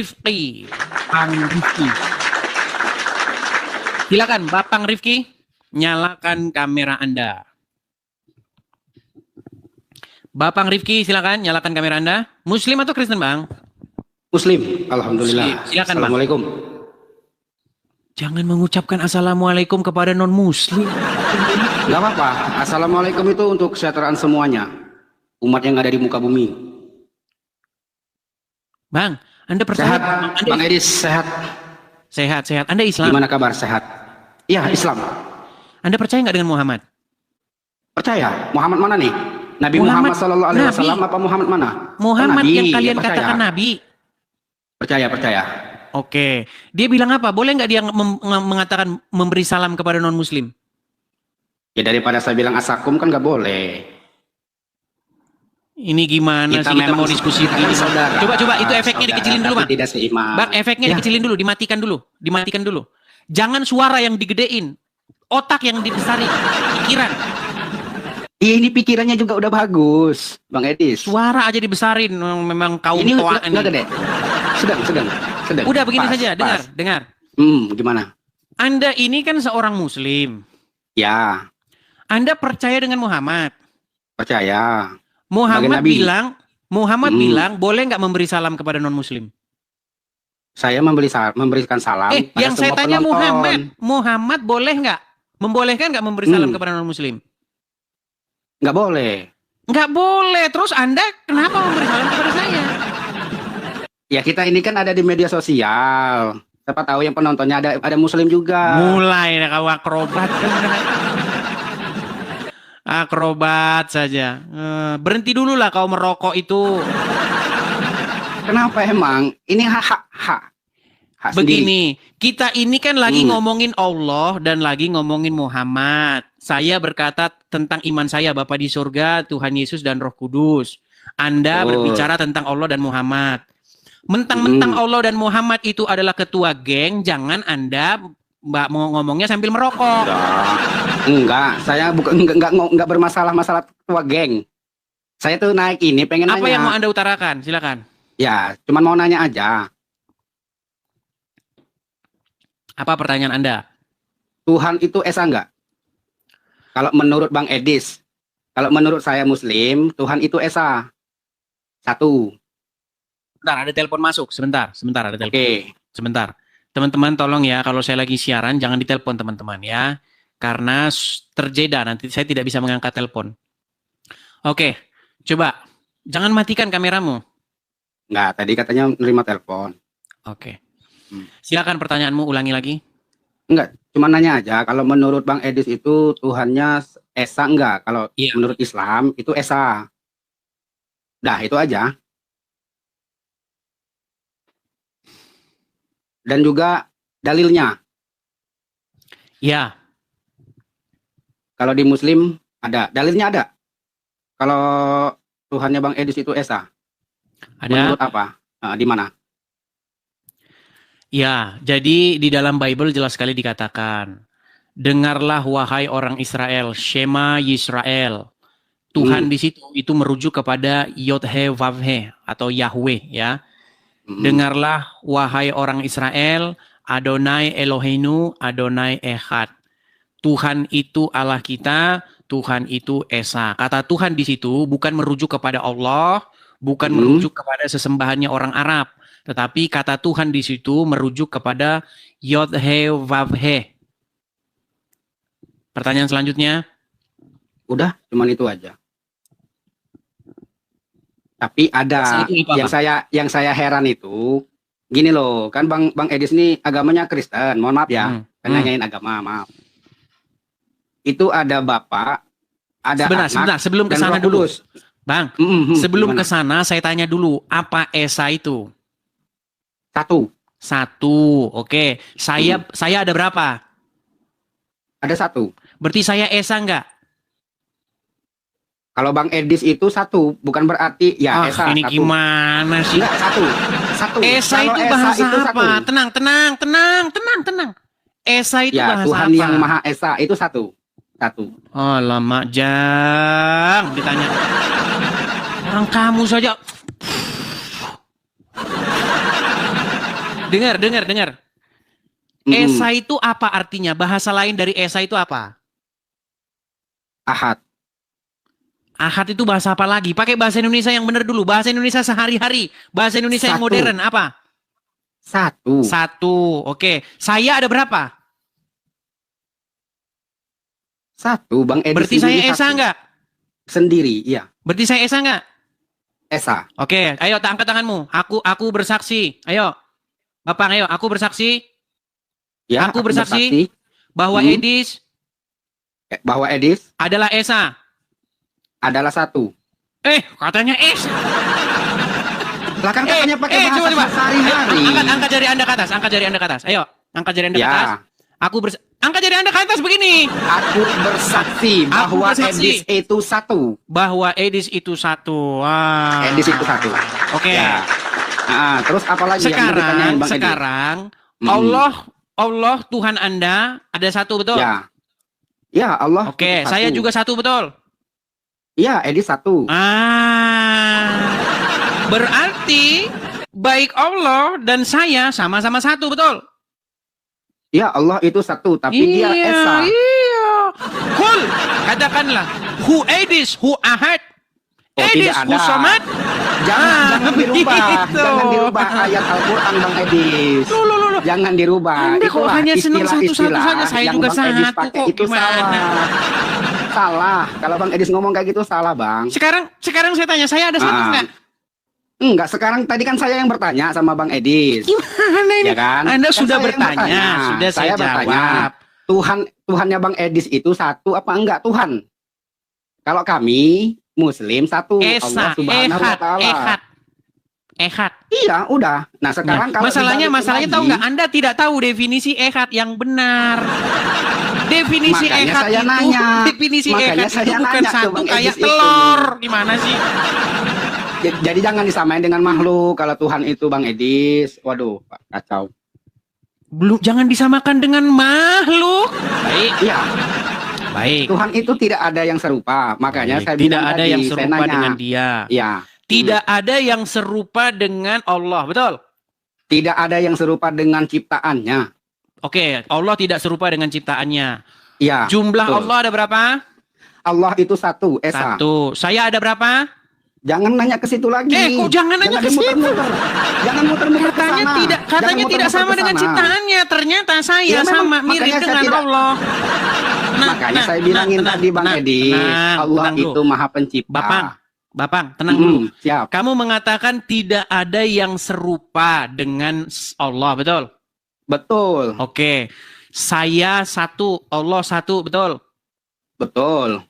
Rifki. Bang Rifki. Silakan, Bapak Rifki, nyalakan kamera Anda. Bapak Rifki, silakan nyalakan kamera Anda. Muslim atau Kristen, Bang? Muslim, alhamdulillah. Muslim. Silakan, Assalamualaikum. Bang. Jangan mengucapkan assalamualaikum kepada non-muslim. Gak apa-apa. Assalamualaikum itu untuk kesejahteraan semuanya. Umat yang ada di muka bumi. Bang, Anda percaya? Sehat, Bang Edis, sehat. Sehat. Anda Islam? Gimana kabar? Sehat? Iya, Islam. Anda percaya nggak dengan Muhammad? Percaya. Muhammad mana nih? Nabi Muhammad Sallallahu Alaihi Wasallam apa Muhammad mana? Muhammad Nabi, yang kalian ya, katakan Nabi. Percaya. Oke. Dia bilang apa? Boleh nggak dia mengatakan memberi salam kepada non-muslim? Ya daripada saya bilang asakum kan nggak boleh. Ini gimana sih kita mau diskusi begini? Coba itu efeknya dikecilin dulu, Bang. Tidak seiman. Bang, efeknya dikecilin dulu, dimatikan dulu. Jangan suara yang digedein, otak yang dibesarin, pikiran. Ini pikirannya juga udah bagus, Bang Edis. Suara aja dibesarin, memang kaum ini tua ini. Gede. Sedang. Udah begini saja, dengar. Gimana? Anda ini kan seorang Muslim. Ya. Anda percaya dengan Muhammad? Percaya. Muhammad bilang boleh nggak memberi salam kepada non-muslim? Saya memberikan salam. Yang saya tanya penonton. Muhammad boleh nggak? Membolehkan nggak memberi salam kepada non-muslim? Nggak boleh. Nggak boleh. Terus Anda kenapa memberi salam kepada saya? Ya kita ini kan ada di media sosial. Siapa tahu yang penontonnya ada Muslim juga. Mulai kau akrobat. Akrobat saja. Berhenti dulu lah kau merokok itu. Kenapa emang? Ini hak begini, sendiri. Kita ini kan lagi ngomongin Allah dan lagi ngomongin Muhammad. Saya berkata tentang iman saya, Bapa di surga, Tuhan Yesus dan Roh Kudus. Anda berbicara tentang Allah dan Muhammad. Mentang-mentang Allah dan Muhammad itu adalah ketua geng, jangan Anda mau ngomongnya sambil merokok. Enggak, saya enggak bermasalah masalah ketua geng. Saya tuh naik ini pengen nanya. Apa yang mau Anda utarakan? Silakan. Ya, cuman mau nanya aja. Apa pertanyaan Anda? Tuhan itu esa enggak? Kalau menurut Bang Edis, kalau menurut saya Muslim, Tuhan itu esa. Satu. Sebentar, ada telepon masuk. Sebentar, ada telepon. Oke. Sebentar. Teman-teman tolong ya, kalau saya lagi siaran jangan ditelepon teman-teman ya. Karena terjeda, nanti saya tidak bisa mengangkat telepon. Oke, coba. Jangan matikan kameramu. Enggak, tadi katanya menerima telepon. Oke. Silakan pertanyaanmu, ulangi lagi. Enggak, cuma nanya aja. Kalau menurut Bang Edis itu Tuhannya esa enggak? Kalau menurut Islam itu esa. Dah, itu aja. Dan juga dalilnya. Ya. Kalau di Muslim ada, dalilnya ada. Kalau Tuhannya Bang Edis itu esa. Ada. Menurut apa? Di mana? Ya, jadi di dalam Bible jelas sekali dikatakan, dengarlah wahai orang Israel, Shema Yisrael. Tuhan di situ itu merujuk kepada Yod-He Vav-He atau Yahweh ya. Dengarlah wahai orang Israel, Adonai Eloheinu, Adonai Echad. Tuhan itu Allah kita, Tuhan itu Esa. Kata Tuhan di situ bukan merujuk kepada Allah, bukan merujuk kepada sesembahannya orang Arab, tetapi kata Tuhan di situ merujuk kepada Yod-He Vav-He. Pertanyaan selanjutnya? Udah, cuman itu aja. Tapi ada yang saya heran itu gini loh, kan Bang Edis ini agamanya Kristen, mohon maaf ya, nanyain agama, maaf. Itu ada bapak, ada sebentar, sebelum ke sana dulu. Bang, sebelum ke sana saya tanya dulu, apa Esa itu? Satu, oke. Saya ada berapa? Ada satu. Berarti saya Esa enggak? Kalau Bang Edis itu satu, bukan berarti ya Esa. Ini satu. Gimana sih? Enggak, satu. Esa itu bahasa itu apa? Tenang. Esa itu ya, bahasa Tuhan apa? yang Maha Esa itu satu. Oh lama Jang ditanya. Orang kamu saja. Dengar. Esa itu apa artinya? Bahasa lain dari Esa itu apa? Ahad. Ahad itu bahasa apa lagi? Pakai bahasa Indonesia yang benar dulu. Bahasa Indonesia sehari-hari. Bahasa Indonesia yang modern apa? Satu. Oke. Saya ada berapa? Satu, Bang Edi. Berarti saya Esa enggak? Sendiri, iya. Berarti saya Esa enggak? Esa. Oke, ayo angkat tanganmu. Aku bersaksi. Ayo. Bapak, ayo. Aku bersaksi. Ya, aku bersaksi bahwa Edis adalah Esa. Adalah satu. Katanya Esa. Lah kan katanya pakai bahasa sehari-hari. Angkat jari Anda ke atas. Angkat jari Anda ke atas. Ayo, angkat jari Anda ke atas. Angkat jari Anda ke atas begini. Aku bersaksi bahwa Edis itu satu. Bahwa Edis itu satu. Wah. Edis itu satu. Oke. Ya. Terus apa lagi sekarang Allah Tuhan Anda ada satu, betul? Ya, Allah. Oke, saya juga satu, betul? Iya, Edis satu. Berarti baik Allah dan saya sama-sama satu, betul? Ya, Allah itu satu, tapi dia Esa. Iya. Kul, katakanlah, Hu Edis, Hu Ahad, Edis, Hu Samad. Jangan dirubah ayat Al-Quran, Bang Edis. Jangan dirubah. Anda kok hanya senang satu-satu saja, saya juga satu kok. Itu salah. Kalau Bang Edis ngomong kayak gitu salah, Bang. Sekarang saya tanya, saya ada satu enggak? Enggak, sekarang tadi kan saya yang bertanya sama Bang Edis. Gimana ini? Ya kan? Anda sudah bertanya, sudah saya jawab. Tuhannya Bang Edis itu satu apa enggak Tuhan? Kalau kami Muslim satu, Allah Subhanahu wa Ta'ala. Ehad. Iya, udah. Nah, sekarang kalau masalahnya tahu nggak? Anda tidak tahu definisi ehad yang benar. Definisi ehad itu bukan satu kayak telur. Gimana sih? Jadi jangan disamain dengan makhluk. Kalau Tuhan itu Bang Edis, waduh, kacau. Jangan disamakan dengan makhluk. Baik. Iya. Baik. Tuhan itu tidak ada yang serupa. Makanya saya bilang tidak ada yang serupa dengan dia. Iya. Tidak ada yang serupa dengan Allah, betul? Tidak ada yang serupa dengan ciptaannya. Oke, Allah tidak serupa dengan ciptaannya. Iya. Jumlah betul. Allah ada berapa? Allah itu satu, Esa. Satu. Saya ada berapa? Jangan nanya ke situ lagi. Kok jangan nanya ke situ? Jangan muter-muter ke sana. Katanya tidak sama dengan ciptaannya. Ternyata saya sama mirip dengan Allah. Makanya saya bilangin tadi Bang Edi, Allah itu Maha Pencipta. Bapak, tenang dulu. Siap. Kamu mengatakan tidak ada yang serupa dengan Allah, betul? Betul. Oke. Saya satu, Allah satu, betul? Betul.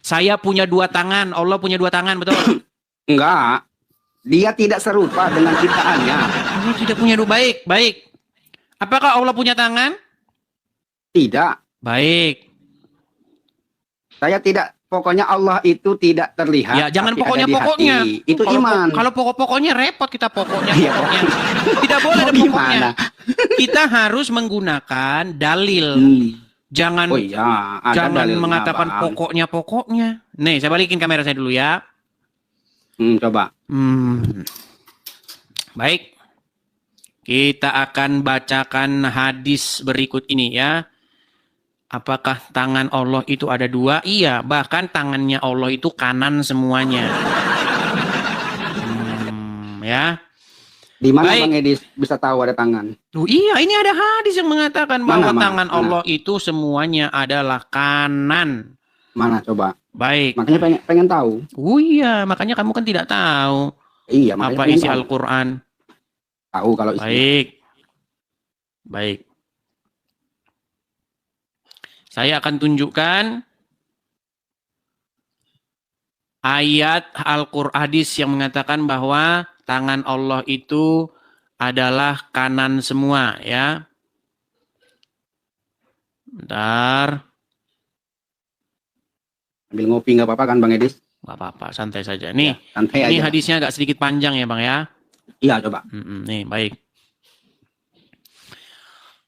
Saya punya dua tangan, Allah punya dua tangan, betul? Enggak. Dia tidak serupa dengan ciptaannya. Allah tidak punya dua. Baik. Apakah Allah punya tangan? Tidak. Baik. Saya tidak. Pokoknya Allah itu tidak terlihat. Ya, jangan pokoknya. Itu iman. Kalau pokoknya repot kita pokoknya. Tidak boleh ada pokoknya. Kita harus menggunakan dalil. Jangan mengatakan pokoknya. Nih, saya balikin kamera saya dulu ya. Coba. Baik. Kita akan bacakan hadis berikut ini ya. Apakah tangan Allah itu ada dua? Iya, bahkan tangannya Allah itu kanan semuanya. Ya. Di mana Bang Edis bisa tahu ada tangan? Iya, ini ada hadis yang mengatakan bahwa tangan Allah itu semuanya adalah kanan. Mana coba? Baik. Makanya pengen tahu. Iya, makanya kamu kan tidak tahu. Iya, apa isi Al-Quran? Tahu kalau isi. Baik. Saya akan tunjukkan ayat Al-Quran hadis yang mengatakan bahwa tangan Allah itu adalah kanan semua ya. Bentar. Ambil ngopi nggak apa-apa kan Bang Edis? Nggak apa-apa, santai saja. Nih, ya, santai ini aja. hadisnya agak sedikit panjang ya Bang ya. Iya coba. Nih baik.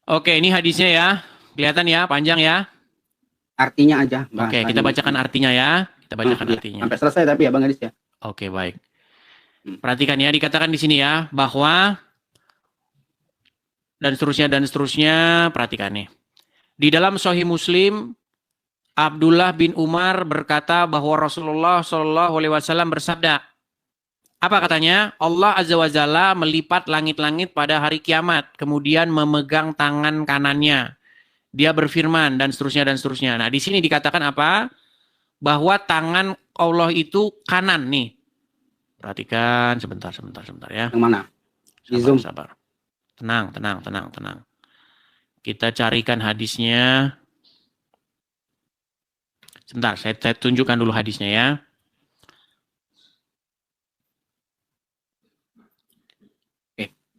Oke, ini hadisnya ya. Kelihatan ya, panjang ya. Artinya aja. Oke, kita bacakan artinya ya. Kita bacakan artinya. Sampai selesai tapi ya Bang Edis ya. Oke, baik. Perhatikan ya, dikatakan di sini ya bahwa dan seterusnya, perhatikan nih. Di dalam Sahih Muslim, Abdullah bin Umar berkata bahwa Rasulullah Shallallahu Alaihi Wasallam bersabda, apa katanya? Allah Azza wa Jalla melipat langit-langit pada hari kiamat, kemudian memegang tangan kanannya. Dia berfirman dan seterusnya dan seterusnya. Nah, di sini dikatakan apa? Bahwa tangan Allah itu kanan nih. Perhatikan sebentar ya. Yang mana? Sabar. Tenang. Kita carikan hadisnya. Sebentar, saya tunjukkan dulu hadisnya ya.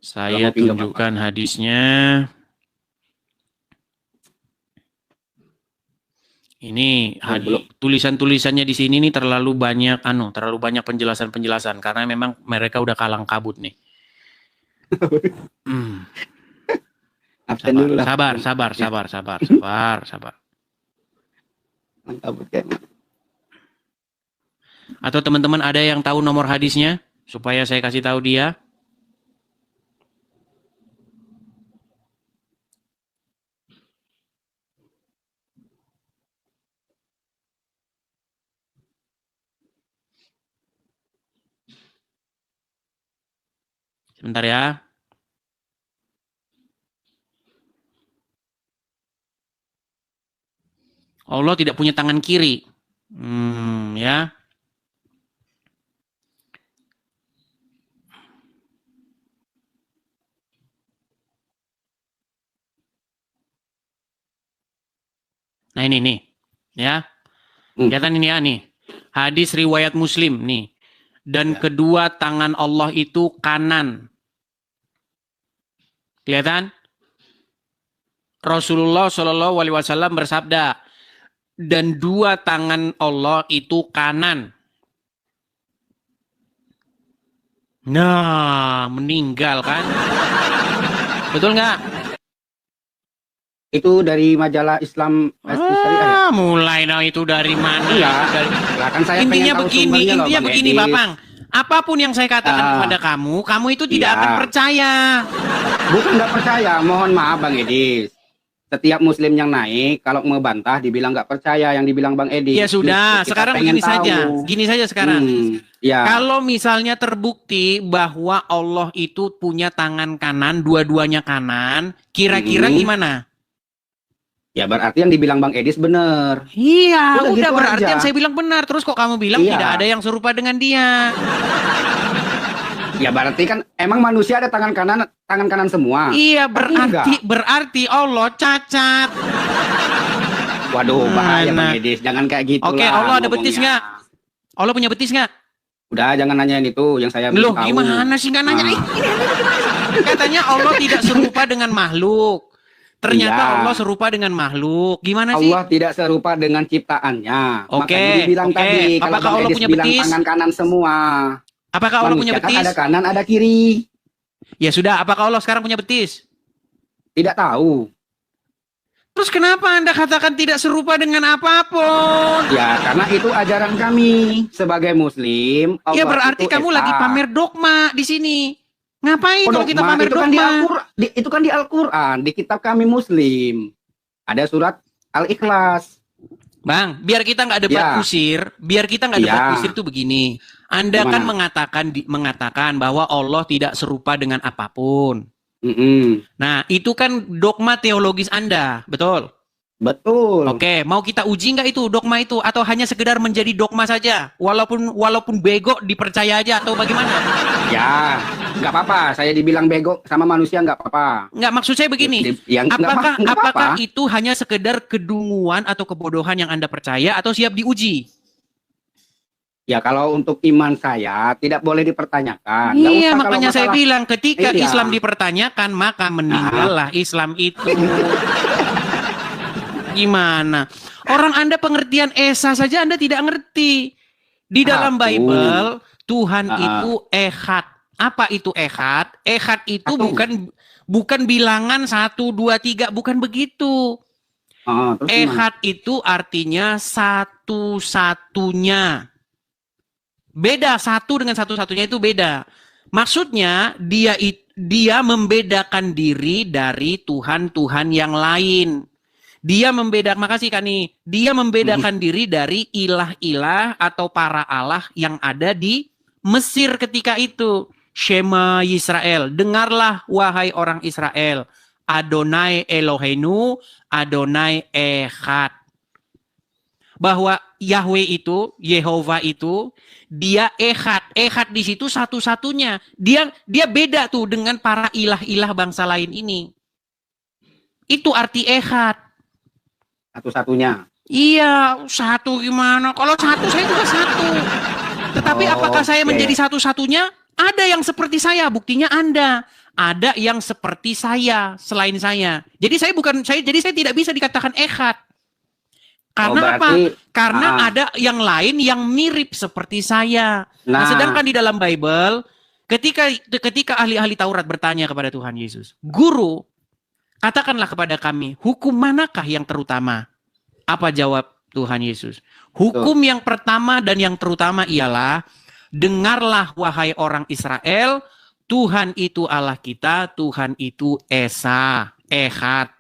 Saya tunjukkan hadisnya. Ini tulisan-tulisannya di sini nih terlalu banyak penjelasan-penjelasan karena memang mereka udah kalang kabut nih. Sabar. Atau teman-teman ada yang tahu nomor hadisnya supaya saya kasih tahu dia? Sebentar ya. Allah tidak punya tangan kiri. Ya. Nah ini nih. Ya. Kelihatan ini ya nih. Hadis riwayat Muslim nih. Dan kedua tangan Allah itu kanan. Kelihatan? Rasulullah Shallallahu Alaihi Wasallam bersabda, dan dua tangan Allah itu kanan. Nah, meninggal kan? Betul nggak? Itu dari majalah Islam Syariah. Mulai dong itu dari mana? Iya. Kan saya intinya begini, Bapang. Apapun yang saya katakan kepada kamu itu tidak akan percaya. Bukan nggak percaya, mohon maaf Bang Edis. Setiap muslim yang naik, kalau membantah dibilang nggak percaya yang dibilang Bang Edis. Ya sudah, sekarang gini saja sekarang. Ya. Kalau misalnya terbukti bahwa Allah itu punya tangan kanan, dua-duanya kanan, kira-kira gimana? Ya berarti yang dibilang Bang Edis benar. Iya, udah gitu berarti aja. Yang saya bilang benar. Terus kok kamu bilang tidak ada yang serupa dengan dia? Ya berarti kan emang manusia ada tangan kanan semua. Iya, berarti Allah cacat. Waduh, bahaya Bang Edis. Jangan kayak gitu. Oke, Allah ada betis nggak? Allah punya betis nggak? Udah, jangan nanyain itu yang saya belum tahu. Gimana sih nggak nanya? Katanya Allah tidak serupa dengan makhluk. Ternyata Allah serupa dengan makhluk. Gimana sih? Allah tidak serupa dengan ciptaannya. Oke. Tadi, apakah Allah punya betis? Tangan kanan semua. Apakah Allah punya betis? Ada kanan, ada kiri. Ya sudah, apakah Allah sekarang punya betis? Tidak tahu. Terus kenapa Anda katakan tidak serupa dengan apapun? Ya, karena itu ajaran kami sebagai muslim. Allah ya berarti kamu lagi pamer dogma di sini. Ngapain kalau kita pamer dogma? Itu kan di Al-Quran, di kitab kami muslim. Ada surat Al-Ikhlas. Bang, biar kita nggak debat kusir, itu begini. Anda kan mengatakan bahwa Allah tidak serupa dengan apapun. Nah, itu kan dogma teologis Anda, betul? Betul. Oke, mau kita uji nggak itu dogma itu atau hanya sekedar menjadi dogma saja? Walaupun bego dipercaya aja atau bagaimana? Ya, nggak apa-apa. Saya dibilang bego sama manusia nggak apa-apa. Nggak, maksud saya begini. Apakah itu hanya sekedar kedunguan atau kebodohan yang Anda percaya atau siap diuji? Ya kalau untuk iman saya tidak boleh dipertanyakan. Iya, makanya saya bilang ketika Islam dipertanyakan maka meninggallah Islam itu. Gimana? Orang Anda pengertian Esa saja Anda tidak ngerti. Di dalam Bible Tuhan itu ehad. Apa itu ehad? Ehad itu bukan bilangan 1, 2, 3, bukan begitu. Ehad itu artinya satu-satunya. Beda, satu dengan satu-satunya itu beda. Maksudnya dia membedakan diri dari Tuhan-Tuhan yang lain. Dia membedakan, makasih Kani, dia membedakan diri dari ilah-ilah atau para Allah yang ada di Mesir ketika itu. Shema Yisrael, dengarlah wahai orang Israel. Adonai Eloheinu, Adonai Echad. Bahwa Yahweh itu, Yehova itu, dia Echad. Echad di situ satu-satunya. Dia beda tuh dengan para ilah-ilah bangsa lain ini. Itu arti Echad. Satu-satunya. Iya, satu gimana? Kalau satu saya juga satu. Tetapi apakah saya menjadi satu-satunya? Ada yang seperti saya, buktinya Anda. Ada yang seperti saya, selain saya. Jadi saya tidak bisa dikatakan Echad. Karena apa? Karena ada yang lain yang mirip seperti saya. Nah, sedangkan di dalam Bible, ketika ahli-ahli Taurat bertanya kepada Tuhan Yesus, Guru, katakanlah kepada kami, hukum manakah yang terutama? Apa jawab Tuhan Yesus? Hukum yang pertama dan yang terutama ialah, dengarlah wahai orang Israel, Tuhan itu Allah kita, Tuhan itu Esa, Echad.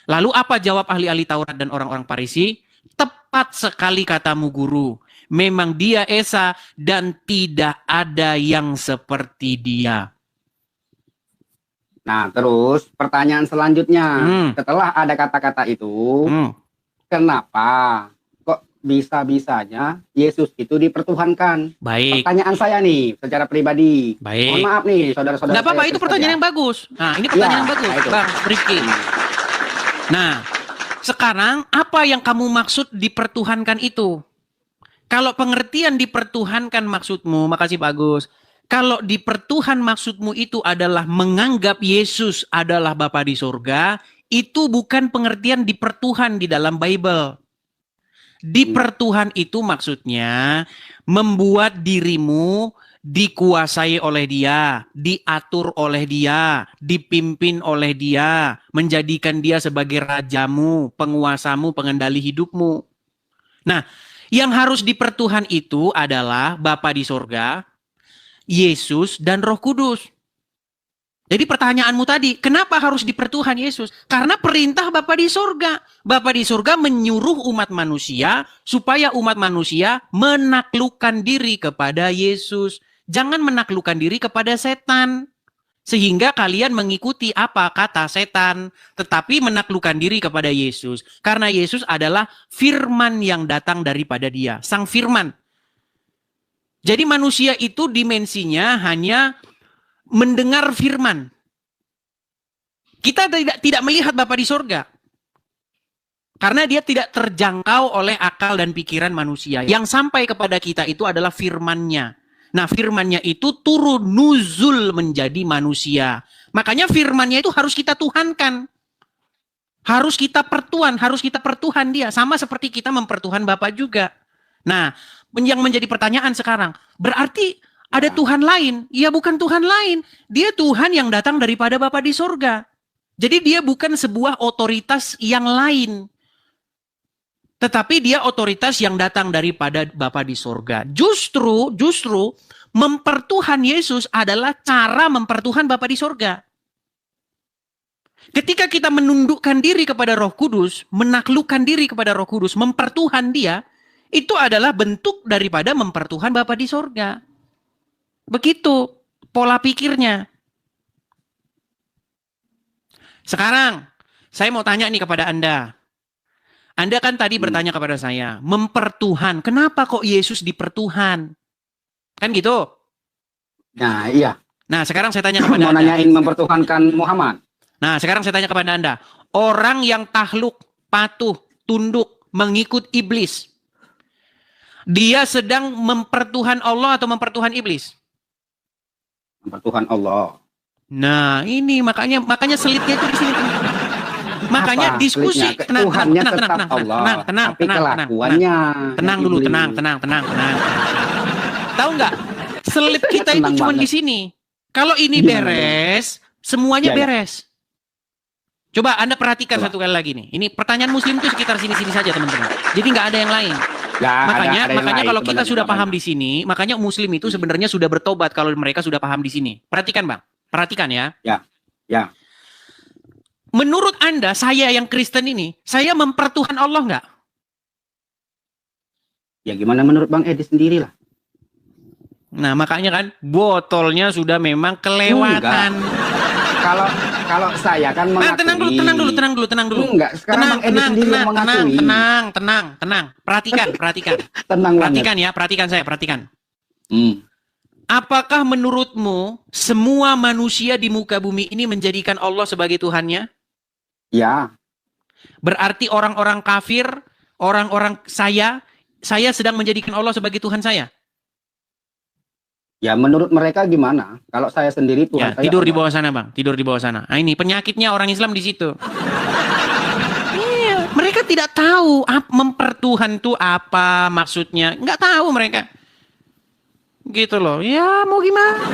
Lalu apa jawab ahli-ahli Taurat dan orang-orang Farisi? Tepat sekali katamu Guru. Memang dia Esa dan tidak ada yang seperti dia. Nah, terus pertanyaan selanjutnya. Setelah ada kata-kata itu, kenapa kok bisa-bisanya Yesus itu dipertuhankan? Baik. Pertanyaan saya nih, secara pribadi. Baik. Mohon maaf nih, saudara-saudara. Nggak apa-apa, itu pertanyaan yang bagus. Nah, ini pertanyaan yang bagus, Bang Rifki. Nah, sekarang apa yang kamu maksud dipertuhankan itu? Kalau pengertian dipertuhankan maksudmu, makasih bagus. Kalau dipertuhan maksudmu itu adalah menganggap Yesus adalah Bapa di surga, itu bukan pengertian dipertuhan di dalam Bible. Dipertuhan itu maksudnya membuat dirimu dikuasai oleh dia, diatur oleh dia, dipimpin oleh dia, menjadikan dia sebagai rajamu, penguasamu, pengendali hidupmu. Nah, yang harus dipertuhan itu adalah Bapa di surga, Yesus, dan Roh Kudus. Jadi pertanyaanmu tadi, kenapa harus dipertuhan Yesus? Karena perintah Bapa di surga. Bapa di surga menyuruh umat manusia supaya umat manusia menaklukkan diri kepada Yesus. Jangan menaklukkan diri kepada setan. Sehingga kalian mengikuti apa kata setan. Tetapi menaklukkan diri kepada Yesus. Karena Yesus adalah firman yang datang daripada dia. Sang firman. Jadi manusia itu dimensinya hanya mendengar firman. Kita tidak melihat Bapa di surga. Karena dia tidak terjangkau oleh akal dan pikiran manusia. Yang sampai kepada kita itu adalah firman-Nya. Nah, firman-Nya itu turun nuzul menjadi manusia. Makanya firman-Nya itu harus kita tuhankan. Harus kita pertuhan dia. Sama seperti kita mempertuhan Bapa juga. Nah, yang menjadi pertanyaan sekarang, berarti ada Tuhan lain? Ya, bukan Tuhan lain. Dia Tuhan yang datang daripada Bapa di surga. Jadi dia bukan sebuah otoritas yang lain. Tetapi dia otoritas yang datang daripada Bapa di surga. Justru mempertuhan Yesus adalah cara mempertuhan Bapa di surga. Ketika kita menundukkan diri kepada Roh Kudus, menaklukkan diri kepada Roh Kudus, mempertuhan dia, itu adalah bentuk daripada mempertuhan Bapa di surga. Begitu pola pikirnya. Sekarang, saya mau tanya nih kepada Anda. Anda kan tadi bertanya kepada saya, mempertuhan. Kenapa kok Yesus dipertuhan? Kan gitu? Nah, iya. Nah, sekarang saya tanya kepada Anda. Mau nanyain mempertuhankan Muhammad. Nah, sekarang saya tanya kepada Anda. Orang yang takluk, patuh, tunduk, mengikut iblis. Dia sedang mempertuhan Allah atau mempertuhan iblis? Mempertuhan Allah. Nah, ini makanya selitnya itu di sini. Makanya diskusi. Tenang. Dulu, tenang. Tahu nggak? Selip kita itu cuma di sini. Kalau ini beres, semuanya beres. Coba Anda perhatikan satu kali lagi nih. Ini pertanyaan Muslim itu sekitar sini-sini saja, teman-teman. Jadi nggak ada yang lain. Makanya kalau kita sudah paham di sini, makanya Muslim itu sebenarnya sudah bertobat kalau mereka sudah paham di sini. Perhatikan Bang, perhatikan ya. Ya. Menurut Anda, saya yang Kristen ini, saya mempertuhan Allah nggak? Ya gimana menurut Bang Edi sendiri lah. Nah makanya kan botolnya sudah memang kelewatan. Kalau saya kan mengakui. Tenang dulu. Enggak, sekarang Bang Edi sendiri yang mengakui. Tenang. Perhatikan. Perhatikan. Apakah menurutmu semua manusia di muka bumi ini menjadikan Allah sebagai Tuhannya? Ya. Berarti orang-orang kafir, orang-orang saya sedang menjadikan Allah sebagai Tuhan saya. Ya menurut mereka gimana? Kalau saya sendiri Tuhan saya tidur Allah. Di bawah sana Bang, tidur di bawah sana. Nah, ini penyakitnya orang Islam di situ. Iya, mereka tidak tahu mempertuhan itu apa maksudnya. Nggak tahu mereka. Gitu loh. Ya mau gimana?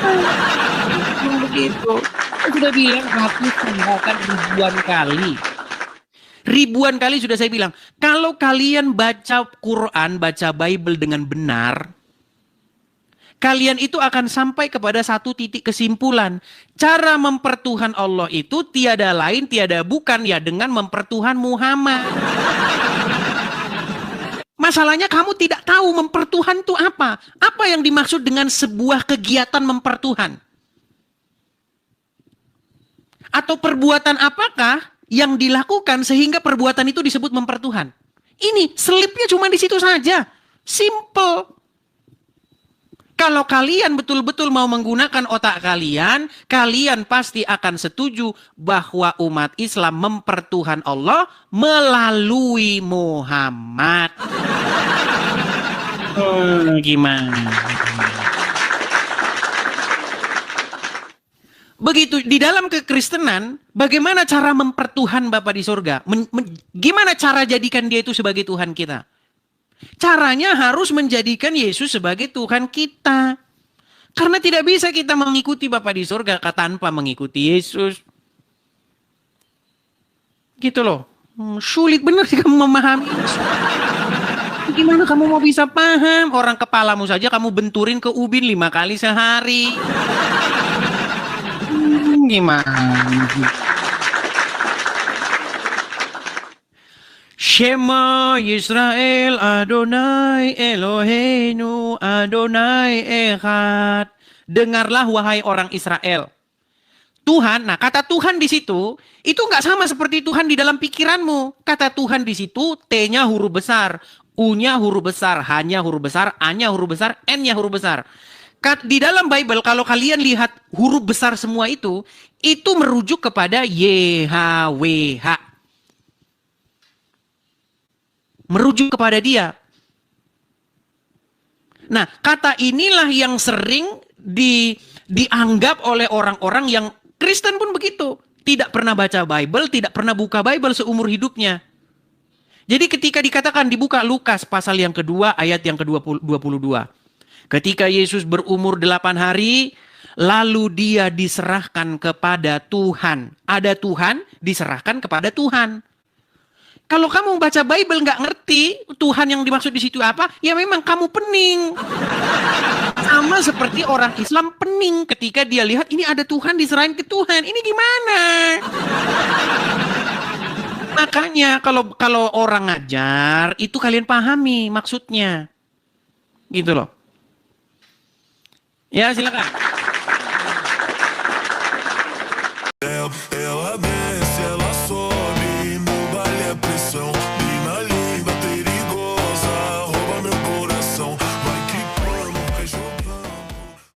Begitu. Saya sudah bilang bahkan ribuan kali sudah saya bilang, kalau kalian baca Quran, baca Bible dengan benar, kalian itu akan sampai kepada satu titik kesimpulan. Cara mempertuhan Allah itu tiada lain, tiada bukan ya dengan mempertuhan Muhammad. Masalahnya kamu tidak tahu mempertuhan itu apa. Apa yang dimaksud dengan sebuah kegiatan mempertuhan? Atau perbuatan apakah yang dilakukan sehingga perbuatan itu disebut mempertuhan? Ini selipnya cuma di situ saja. Simple. Kalau kalian betul-betul mau menggunakan otak kalian, kalian pasti akan setuju bahwa umat Islam mempertuhan Allah melalui Muhammad. Gimana? Begitu di dalam kekristenan, bagaimana cara mempertuhan Bapa di surga? Gimana cara jadikan dia itu sebagai Tuhan kita? Caranya harus menjadikan Yesus sebagai Tuhan kita. Karena tidak bisa kita mengikuti Bapa di surga tanpa mengikuti Yesus. Gitu loh. Sulit benar sih kamu memahami. Gimana kamu mau bisa paham? Orang kepalamu saja kamu benturin ke ubin 5 kali sehari. Gimana? Shema Yisrael Adonai Eloheinu Adonai Echad. Dengarlah wahai orang Israel. Tuhan, nah kata Tuhan di situ itu nggak sama seperti Tuhan di dalam pikiranmu. Kata Tuhan di situ T-nya huruf besar, U-nya huruf besar, H-nya huruf besar, A-nya huruf besar, N-nya huruf besar. Di dalam Bible kalau kalian lihat huruf besar semua itu merujuk kepada YHWH. Merujuk kepada dia. Nah, kata inilah yang sering dianggap oleh orang-orang yang Kristen pun begitu. Tidak pernah baca Bible, tidak pernah buka Bible seumur hidupnya. Jadi ketika dikatakan dibuka Lukas pasal yang kedua ayat yang ke-22. Ketika Yesus berumur 8 hari, lalu dia diserahkan kepada Tuhan. Ada Tuhan, diserahkan kepada Tuhan. Kalau kamu baca Bible nggak ngerti Tuhan yang dimaksud di situ apa, ya memang kamu pening. Sama seperti orang Islam pening ketika dia lihat ini ada Tuhan diserahin ke Tuhan. Ini gimana? Makanya kalau orang ngajar itu kalian pahami maksudnya. Gitu loh. Ya silakan.